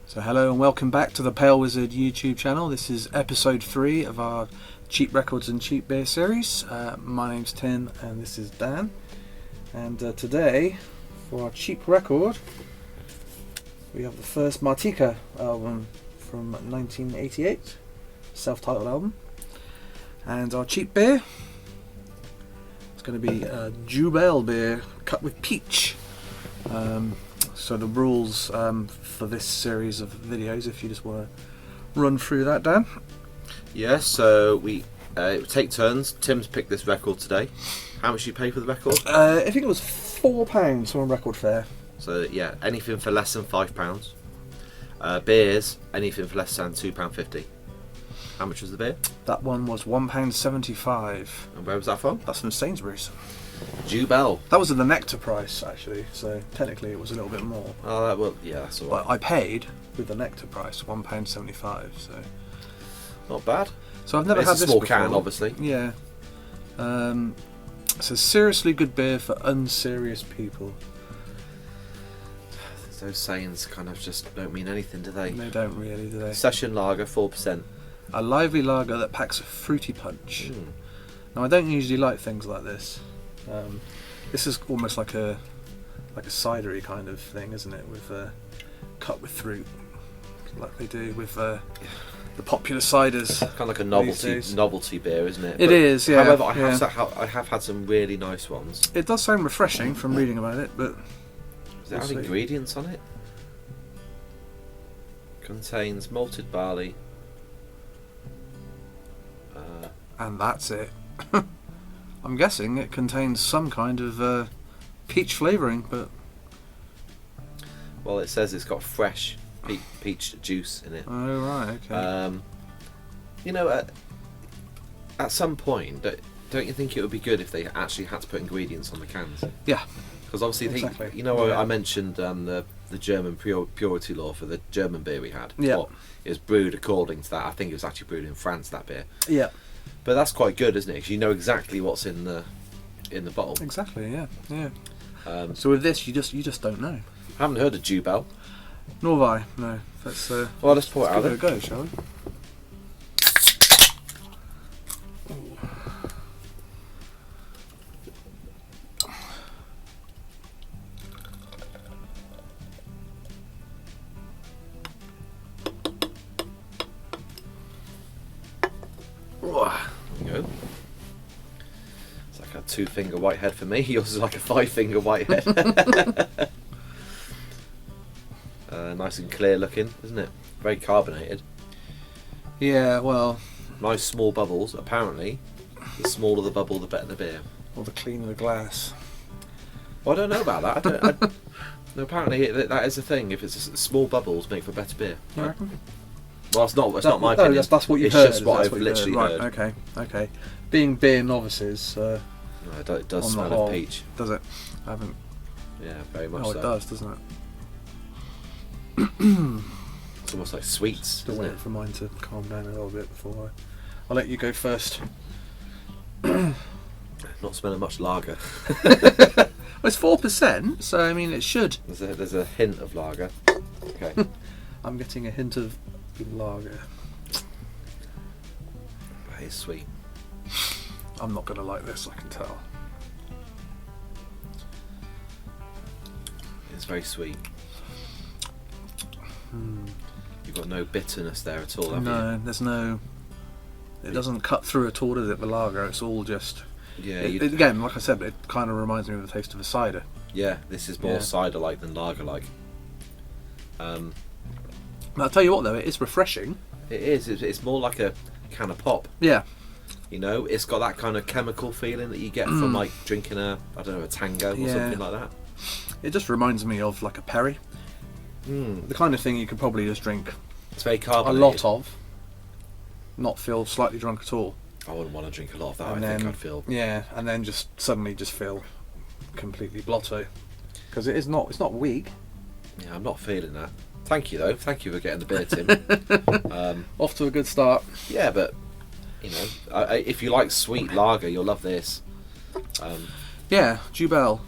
So hello and welcome back to the Pale Wizard YouTube channel. This is episode 3 of our Cheap Records and Cheap Beer series. My name's Tim and this is Dan. And today, for our cheap record, we have the first Martika album from 1988, self-titled album. And our cheap beer, it's going to be Jubel Beer, cut with peach. So the rules for this series of videos, if you just want to run through that, Dan. Yeah, so we take turns. Tim's picked this record today. How much did you pay for the record? I think it was £4 on Record Fair. So yeah, anything for less than £5. Beers, anything for less than £2.50. How much was the beer? That one was £1.75. And where was that from? That's from Sainsbury's. Jubel. That was at the nectar price, actually, so technically it was a little bit more. Oh, well, yeah, that's alright. But I paid with the nectar price, £1.75, so... Not bad. So I've never had this small before. can, obviously. Yeah. It's a seriously good beer for unserious people. Those sayings kind of just don't mean anything, do they? They don't really, do they? Session lager, 4%. A lively lager that packs a fruity punch. Now I don't usually like things like this. This is almost like a cidery kind of thing, isn't it? With cut with fruit, like they do with the popular ciders. Kind of like a novelty beer, isn't it? It is, yeah. However, I have had some really nice ones. It does sound refreshing from reading about it, but Does it have ingredients on it? Contains malted barley. And that's it. I'm guessing it contains some kind of peach flavouring, but... Well, it says it's got fresh peach juice in it. Oh, right, okay. You know, at some point, don't you think it would be good if they actually had to put ingredients on the cans? Yeah. Because obviously, exactly. I mentioned the German purity law for the German beer we had. Yeah. Well, it was brewed according to that. I think it was actually brewed in France, that beer. Yeah. But that's quite good, isn't it? Because you know exactly what's in the bottle. Exactly, yeah, yeah. So with this, you just don't know. I haven't heard of Jubel. Nor have I, no. Let's, well, let's pour it out give it a go, shall we? There you go. It's like a 2-finger whitehead for me. Yours is like a 5-finger whitehead. Nice and clear looking, isn't it? Very carbonated. Yeah, well... Nice small bubbles. Apparently, the smaller the bubble, the better the beer. Or the cleaner the glass. Well, I don't know about that. No, apparently that is a thing. If it's small bubbles, make for better beer. You reckon? Well, it's not my opinion. That's what you've it's heard. It's just what I've literally heard. Right, okay. Being beer novices... no, it does smell of peach. Does it? I haven't... Yeah, very much so. Oh, it does, doesn't it? It's almost like sweets, Still isn't waiting it? for mine to calm down a little bit before I'll let you go first. Not smelling much lager. Well, it's 4%, so I mean it should. There's a hint of lager. Okay. I'm getting a hint of lager. That is sweet. I'm not going to like this, I can tell. It's very sweet. You've got no bitterness there at all, have you? No, there's no... It doesn't cut through at all, does it, the lager? It's all just... Yeah. Again, like I said, it kind of reminds me of the taste of a cider. Yeah, this is more cider-like than lager-like. But I'll tell you what, though, it is refreshing. It is. It's more like a can of pop. Yeah. You know, it's got that kind of chemical feeling that you get from like drinking a Tango or something like that. It just reminds me of like a Perry. The kind of thing you could probably just drink It's very carbonated. a lot of, not feel slightly drunk at all. I wouldn't want to drink a lot of that. And I think then- I'd feel... Yeah, and then just suddenly just feel completely blotto. Because it's not weak. Yeah, I'm not feeling that. Thank you, though. Thank you for getting the beer, Tim. Off to a good start. Yeah, but, you know, if you like sweet lager, you'll love this. Yeah, Jubel.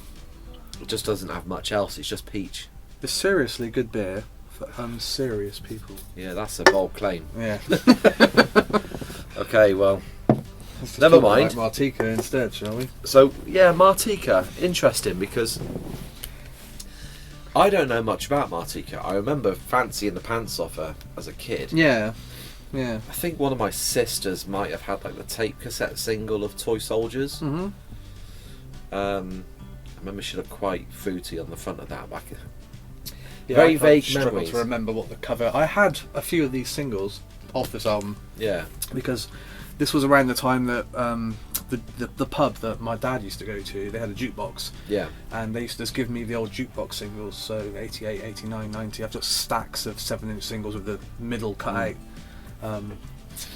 It just doesn't have much else. It's just peach. It's seriously good beer unserious people. Yeah, that's a bold claim. Yeah. Okay, well, Let's just never talk mind. about Martika instead, shall we? So, yeah, Martika, interesting because I don't know much about Martika. I remember fancying the pants off her as a kid. Yeah. Yeah. I think one of my sisters might have had like the tape cassette single of Toy Soldiers. Mm-hmm. I remember she looked quite fruity on the front of that back. Yeah, Very I vague struggle memories. to remember what the cover. I had a few of these singles off this album Yeah. because this was around the time that the pub that my dad used to go to, they had a jukebox, Yeah. and they used to just give me the old jukebox singles. So 88, 89, 90. I've got stacks of 7-inch singles with the middle cut out.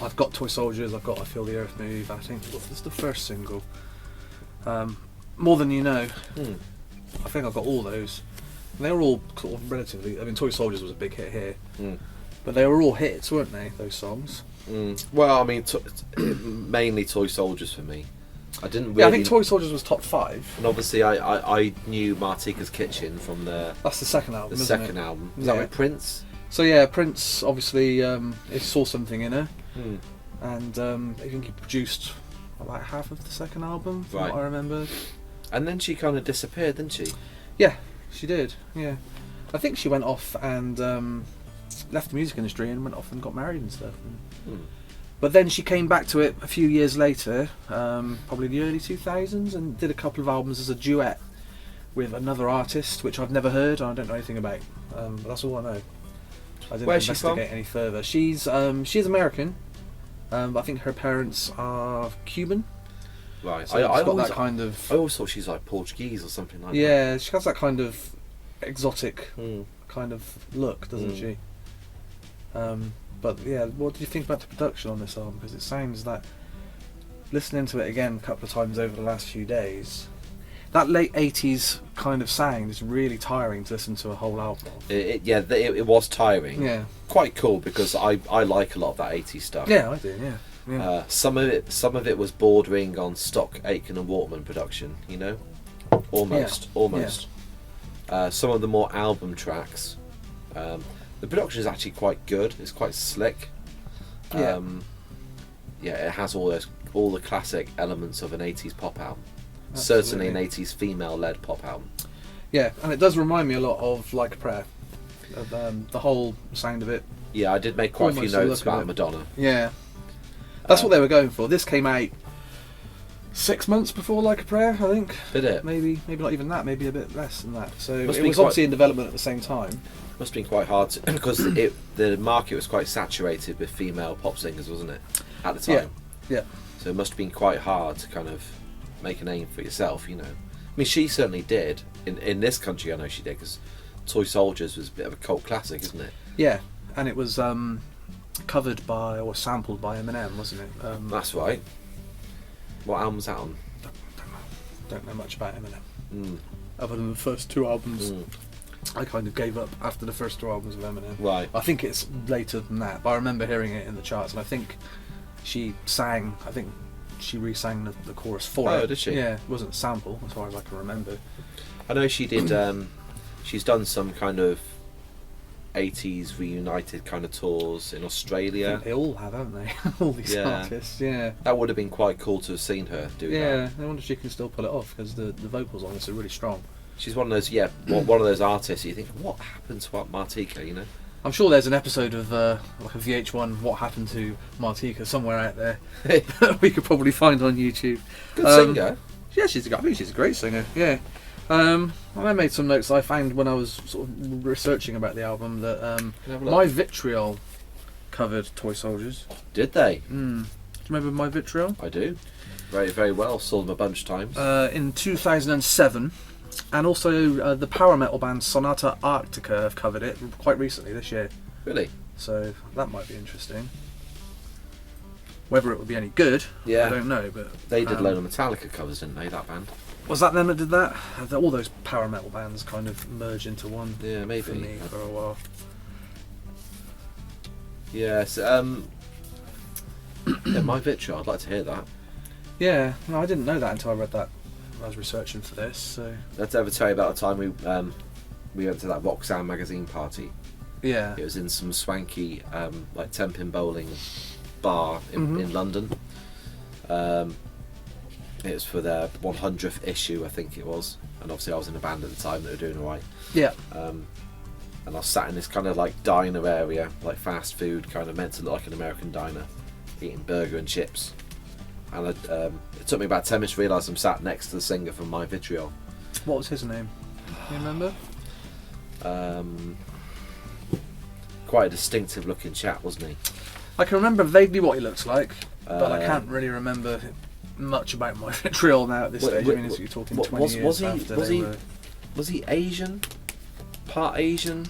I've got Toy Soldiers. I've got I Feel the Earth Move. I think what's the first single? More Than You Know. I think I've got all those. And they were all sort of relatively. I mean, Toy Soldiers was a big hit here, but they were all hits, weren't they? Those songs. Well, I mean, mainly Toy Soldiers for me. I didn't really. Yeah, I think Toy Soldiers was top 5. And obviously, I knew Martika's Kitchen from That's the second album. the isn't second it? album. Is Yeah. that with Prince? So yeah, Prince obviously he saw something in her, and I think he produced about half of the second album, from Right. what I remember. And then she kind of disappeared, didn't she? Yeah, she did. Yeah, I think she went off and left the music industry and went off and got married and stuff. But then she came back to it a few years later, probably the early 2000s, and did a couple of albums as a duet with another artist, which I've never heard and I don't know anything about. But that's all I know. I didn't Where's she from? investigate any further. She's American. But I think her parents are Cuban. Right. So I it's got always, that kind of. I always thought she's like Portuguese or something like that. Yeah, she has that kind of exotic Mm. kind of look, doesn't she? But yeah, what did you think about the production on this album? Because it sounds that, listening to it again a couple of times over the last few days, that late 80s kind of sound is really tiring to listen to a whole album of. It was tiring. Yeah. Quite cool because I like a lot of that 80s stuff. Yeah, I do, yeah. Some of it was bordering on stock Aitken and Waterman production, you know, almost. Some of the more album tracks, the production is actually quite good. It's quite slick. Yeah. It has all the classic elements of an 80s pop album. Absolutely. Certainly an 80s female-led pop album. Yeah, and it does remind me a lot of Like a Prayer, of, the whole sound of it. Yeah, I did make quite a few Almost a notes look at about it. Madonna. Yeah, that's what they were going for. This came out 6 months before Like a Prayer, I think. Did it? Maybe not even that. Maybe a bit less than that. So Must it be was quite- obviously in development at the same time. Must have been quite hard to, because the market was quite saturated with female pop singers, wasn't it, at the time? Yeah. So it must have been quite hard to kind of make a name for yourself, you know. I mean, she certainly did. In this country, I know she did, because Toy Soldiers was a bit of a cult classic, isn't it? Yeah, and it was covered by or sampled by Eminem, wasn't it? That's right. What album was that on? Don't know much about Eminem Mm. other than the first 2 albums. Mm. I kind of gave up after the first 2 albums of Eminem. Right. I think it's later than that, but I remember hearing it in the charts, and I think she sang. I think she re-sang the chorus for it. Oh, did she? Yeah, it wasn't a sample, as far as I can remember. I know she did. She's done some kind of 80s reunited kind of tours in I Australia. think they all have, haven't they? All these Yeah. artists. Yeah. That would have been quite cool to have seen her do Yeah, that. I wonder if she can still pull it off, because the vocals on this are really strong. She's one of those, one of those artists. You think, what happened to Martika? You know. I'm sure there's an episode of like a VH1 What Happened to Martika somewhere out there that we could probably find on YouTube. Good singer. Yeah, I think she's a great singer. Yeah. And I made some notes I found when I was sort of researching about the album that Can I have a look? My Vitriol covered Toy Soldiers. Did they? Do you remember My Vitriol? I do. Very, very well. Saw them a bunch of times. In 2007. And also the power metal band Sonata Arctica have covered it quite recently this year. Really? So that might be interesting. Whether it would be any good, Yeah. I don't know. But They did a load of Metallica covers, didn't they? That band. was that them that did that? All those power metal bands kind of merge into one. Yeah, maybe. For me for a while. Yes. Yeah, My Vitriol. I'd like to hear that. Yeah, no, I didn't know that until I read that. I was researching for this. So Let's ever tell you about the time we went to that Roxanne magazine party. Yeah. It was in some swanky like 10-pin bowling bar in London. It was for their 100th issue, I think it was, and obviously I was in a band at the time that were doing alright. Yeah. And I was sat in this kind of like diner area, like fast food, kind of meant to look like an American diner, eating burger and chips. And it took me about 10 minutes to realise I'm sat next to the singer from My Vitriol. What was his name? Do you remember? Quite a distinctive looking chap, wasn't he? I can remember vaguely what he looks like, but I can't really remember much about My Vitriol now at this stage. I mean, you're talking 20 years after they were... Was he Asian? Part Asian?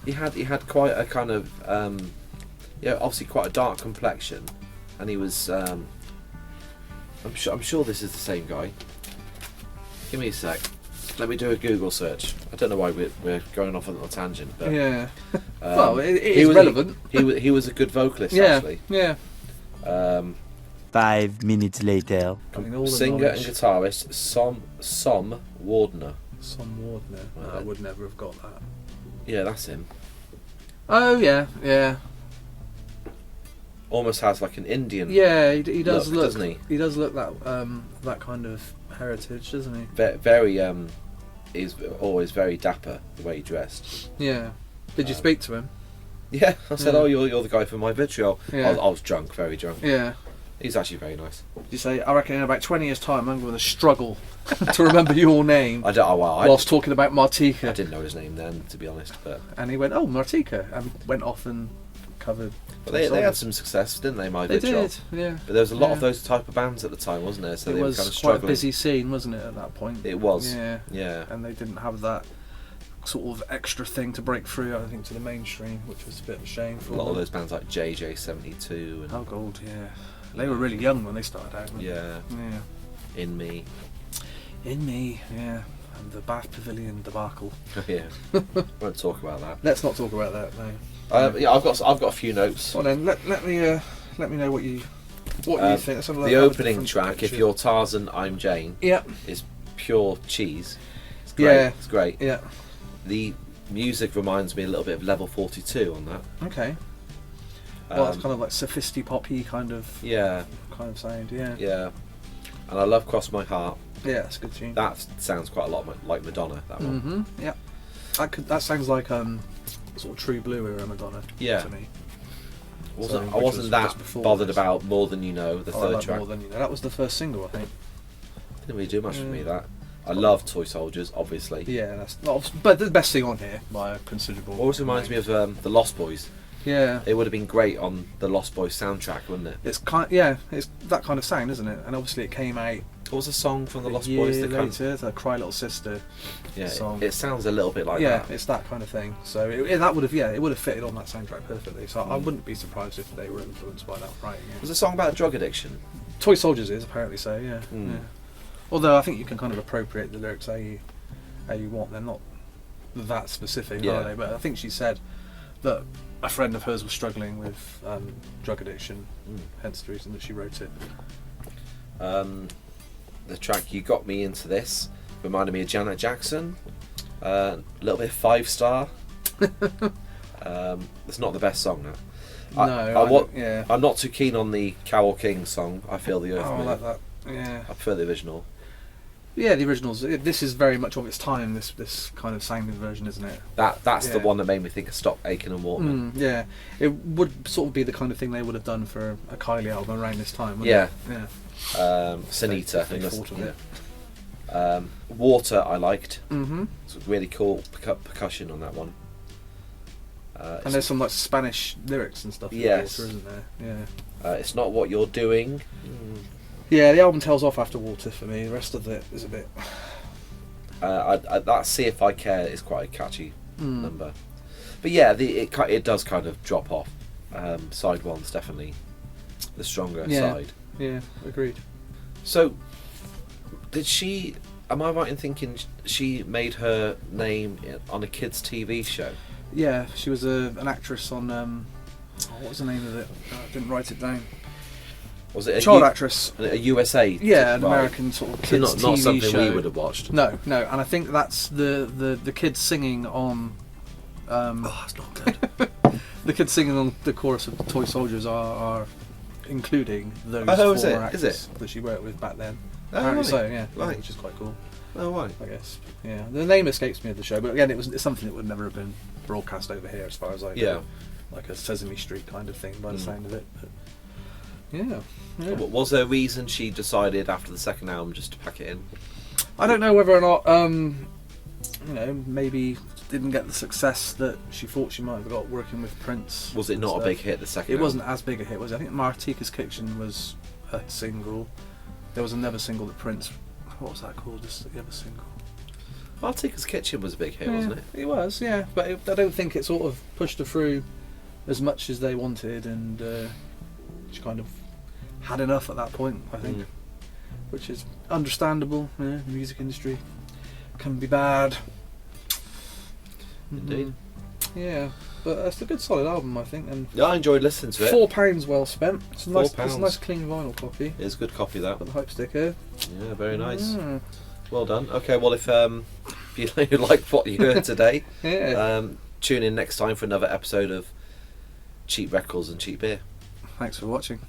He had quite a kind of obviously quite a dark complexion, and he was I'm sure this is the same guy. Give me a sec. Let me do a Google search. I don't know why we're going off on a tangent, but yeah. Well, it is relevant. He was a good vocalist, yeah, actually. Yeah. 5 minutes later. Singer and guitarist Som Wardner. Som Wardner. I would never have got that. Yeah, that's him. Oh yeah, yeah. Almost has like an Indian. Yeah, he does look, doesn't he? He does look that kind of heritage, doesn't he? Very he's always very dapper the way he dressed. Yeah. Did you speak to him? Yeah, I said, "Oh, you're the guy from My Vitriol." Yeah. I was drunk, very drunk. Yeah. He's actually very nice. Did you say, I reckon in about 20 years' time I'm going to struggle to remember your name whilst talking about Martika. I didn't know his name then, to be honest. But and he went, oh, Martika, and went off and covered. But they had some success, didn't they, My Vitriol? They did, yeah. But there was a lot of those type of bands at the time, wasn't there? So it they was were kind of quite struggling. a busy scene, wasn't it, at that point? It was. Yeah. Yeah. And they didn't have that sort of extra thing to break through, I think, to the mainstream, which was a bit of a shame for a lot them. of those bands like JJ72 and Oh God, yeah. They were really young when they started out. Yeah. In Me, yeah. And the Bath Pavilion debacle. yeah. Won't talk about that. Let's not talk about that, no. Yeah, I've got a few notes. Well then, let me know what you think. Let's have a the opening track, If You're Tarzan, I'm Jane, is pure cheese. It's great. Yeah. It's great. Yeah. The music reminds me a little bit of Level 42 on that. Okay. Well, it's kind of like sophisti-poppy kind of sound, yeah. Yeah. And I love Cross My Heart. Yeah, it's a good tune. That sounds quite a lot like Madonna, that one. Mm-hmm, yeah. That sounds like sort of True Blue era Madonna to me. I wasn't that bothered about More Than You Know, the third track. More Than You Know. That was the first single, I think. Didn't really do much for me, that. I love Toy Soldiers, obviously. Yeah, that's but the best thing on here by a considerable. Also reminds me of the Lost Boys. Yeah, it would have been great on the Lost Boys soundtrack, wouldn't it? It's it's that kind of sound, isn't it? And obviously it came out. What was the song from the Lost Boys? The Cry Little Sister. Yeah, song. It sounds a little bit like that. Yeah, it's that kind of thing. So that would have fitted on that soundtrack perfectly. So I wouldn't be surprised if they were influenced by that writing. Yeah. Was the song about drug addiction? Toy Soldiers is apparently so. Yeah. Yeah. Although I think you can kind of appropriate the lyrics how you want. They're not that specific, are they? But I think she said that a friend of hers was struggling with drug addiction, hence the reason that she wrote it. The track You Got Me Into This reminded me of Janet Jackson. A little bit 5-star. It's not the best song now. I'm not too keen on the Carole King song, I Feel the Earth Move. I like that. Yeah. I prefer the original. Yeah, the originals. This is very much of its time. This kind of sounding version, isn't it? That's the one that made me think of Stop Aiken and Waterman. Yeah, it would sort of be the kind of thing they would have done for a Kylie album around this time. Wouldn't it? Yeah. Sanita. They thought of it. Water, I liked. Mm-hmm. It's really cool percussion on that one. And there's some like Spanish lyrics and stuff. Yes. Water, isn't there? Yeah. It's Not What You're Doing. Yeah, the album tails off after Water for me. The rest of it is a bit. That See If I Care is quite a catchy number, but yeah, it does kind of drop off. Side one's definitely the stronger side. Yeah, agreed. So, did she? Am I right in thinking she made her name on a kids' TV show? Yeah, she was an actress on. What was the name of it? I didn't write it down. Was it a child actress? A USA? Yeah, an American sort of kids not TV something show. we would have watched. No, and I think that's the kids singing on Oh, it's not good. The kids singing on the chorus of Toy Soldiers are including those Oh, is four it? actors Is it? that she worked with back then. Oh, Apparently right. so, yeah. Right. Which is quite cool, Oh, right. I guess. Yeah, the name escapes me of the show, but again, it's something that would never have been broadcast over here, as far as I know. Yeah. Like a Sesame Street kind of thing, by the Mm. sound of it. But yeah. But was there a reason she decided after the second album just to pack it in? I don't know whether or not, maybe didn't get the success that she thought she might have got working with Prince. Was it and not stuff. a big hit, the second It album? wasn't as big a hit, was it? I think Martika's Kitchen was a single. There was another single that Prince. What was that called? The other single. Martika's Kitchen was a big hit, wasn't it? It was, yeah. But I don't think it sort of pushed her through as much as they wanted, and she kind of had enough at that point, I think. Mm. Which is understandable. Yeah, the music industry can be bad. Indeed. Yeah, but it's a good solid album, I think, and Yeah, I enjoyed listening to it. £4 well spent. It's a nice, it's a £4. nice clean vinyl copy. It's a good copy, that. Got the hype sticker. Yeah, very nice. Mm. Well done. Okay, well, if you like what you heard today, Yeah. tune in next time for another episode of Cheap Records and Cheap Beer. Thanks for watching.